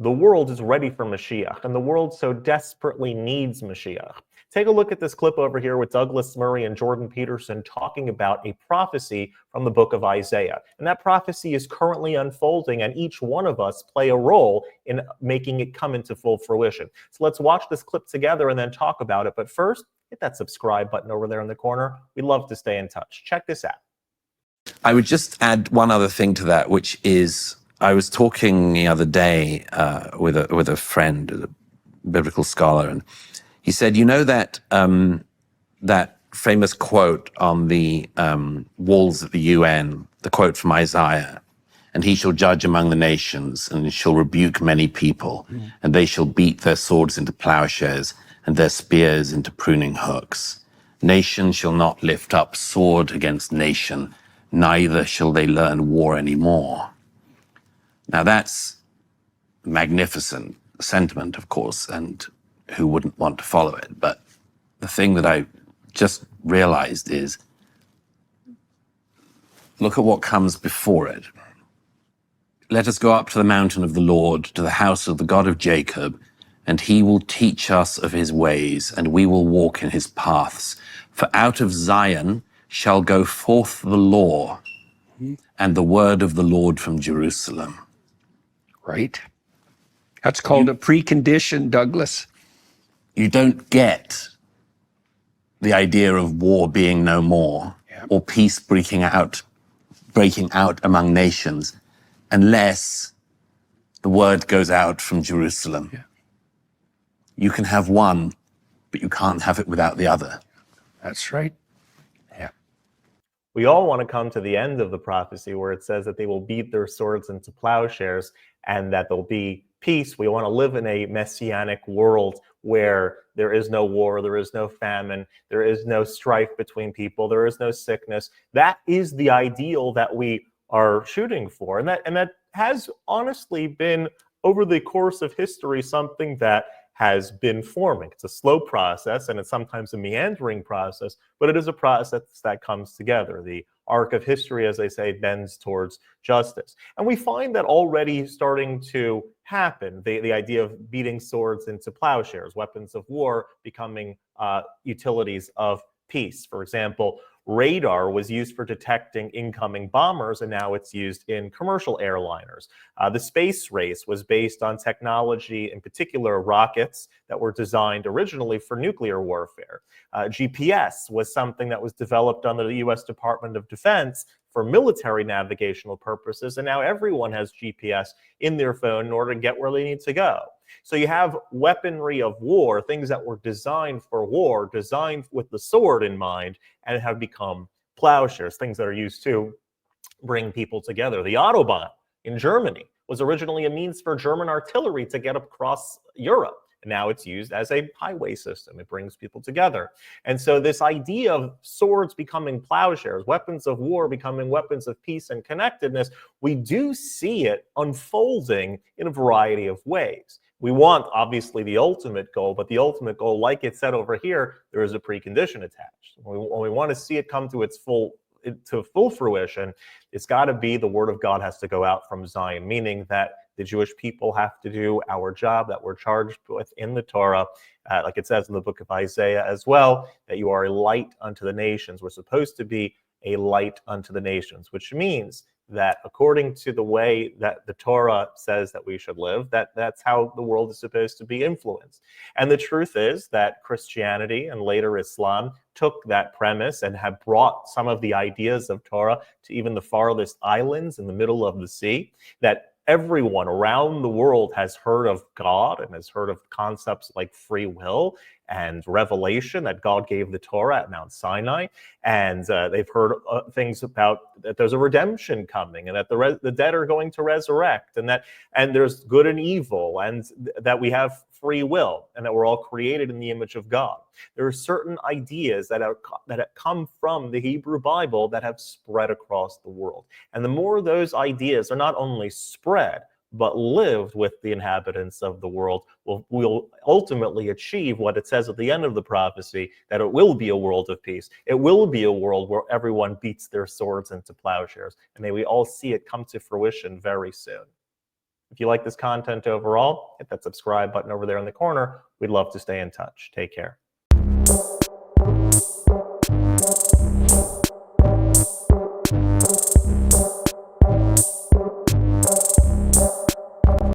the world is ready for Mashiach, and the world so desperately needs Mashiach. Take a look at this clip over here with Douglas Murray and Jordan Peterson talking about a prophecy from the book of Isaiah. And that prophecy is currently unfolding, and each one of us play a role in making it come into full fruition. So let's watch this clip together and then talk about it. But first, hit that subscribe button over there in the corner. We'd love to stay in touch. Check this out. I would just add one other thing to that, which is I was talking the other day with a friend, a biblical scholar, and he said, you know that that famous quote on the walls of the UN, the quote from Isiah, and he shall judge among the nations, and he shall rebuke many people, and they shall beat their swords into plowshares, and their spears into pruning hooks. Nation shall not lift up sword against nation, neither shall they learn war anymore. Now that's a magnificent sentiment, of course, and who wouldn't want to follow it? But the thing that I just realized is, look at what comes before it. Let us go up to the mountain of the Lord, to the house of the God of Jacob, and he will teach us of his ways, and we will walk in his paths. For out of Zion shall go forth the law, and the word of the Lord from Jerusalem. Right. That's called a precondition, Douglas. You don't get the idea of war being no more, or peace breaking out among nations, unless the word goes out from Jerusalem. Yeah. You can have one, but you can't have it without the other. That's right. Yeah. We all want to come to the end of the prophecy where it says that they will beat their swords into plowshares and that there'll be peace. We want to live in a messianic world where there is no war, there is no famine, there is no strife between people, there is no sickness. That is the ideal that we are shooting for. And that has honestly been, over the course of history, something that has been forming. It's a slow process, and it's sometimes a meandering process, but it is a process that comes together. The arc of history, as they say, bends towards justice. And we find that already starting to happen, the idea of beating swords into plowshares, weapons of war becoming utilities of peace. For example, radar was used for detecting incoming bombers, and now it's used in commercial airliners. The space race was based on technology, in particular rockets, that were designed originally for nuclear warfare. GPS was something that was developed under the US Department of Defense for military navigational purposes, and now everyone has GPS in their phone in order to get where they need to go. So you have weaponry of war, things that were designed for war, designed with the sword in mind, and have become plowshares, things that are used to bring people together. The Autobahn in Germany was originally a means for German artillery to get across Europe. And now it's used as a highway system. It brings people together. And so this idea of swords becoming plowshares, weapons of war becoming weapons of peace and connectedness, we do see it unfolding in a variety of ways. We want, obviously, the ultimate goal, but the ultimate goal, like it said over here, there is a precondition attached. When we want to see it come to its full fruition, it's got to be the word of God has to go out from Zion, meaning that the Jewish people have to do our job that we're charged with in the Torah, like it says in the book of Isaiah as well, that you are a light unto the nations. We're supposed to be a light unto the nations, which means that according to the way that the Torah says that we should live, that's how the world is supposed to be influenced. And the truth is that Christianity and later Islam took that premise and have brought some of the ideas of Torah to even the farthest islands in the middle of the sea, that everyone around the world has heard of God and has heard of concepts like free will and revelation that God gave the Torah at Mount Sinai. And they've heard things about that there's a redemption coming and that the dead are going to resurrect and there's good and evil and that we have free will and that we're all created in the image of God. There are certain ideas that have come from the Hebrew Bible that have spread across the world. And the more those ideas are not only spread, but lived with the inhabitants of the world, will ultimately achieve what it says at the end of the prophecy, that it will be a world of peace. It will be a world where everyone beats their swords into plowshares. And may we all see it come to fruition very soon. If you like this content overall, hit that subscribe button over there in the corner. We'd love to stay in touch. Take care.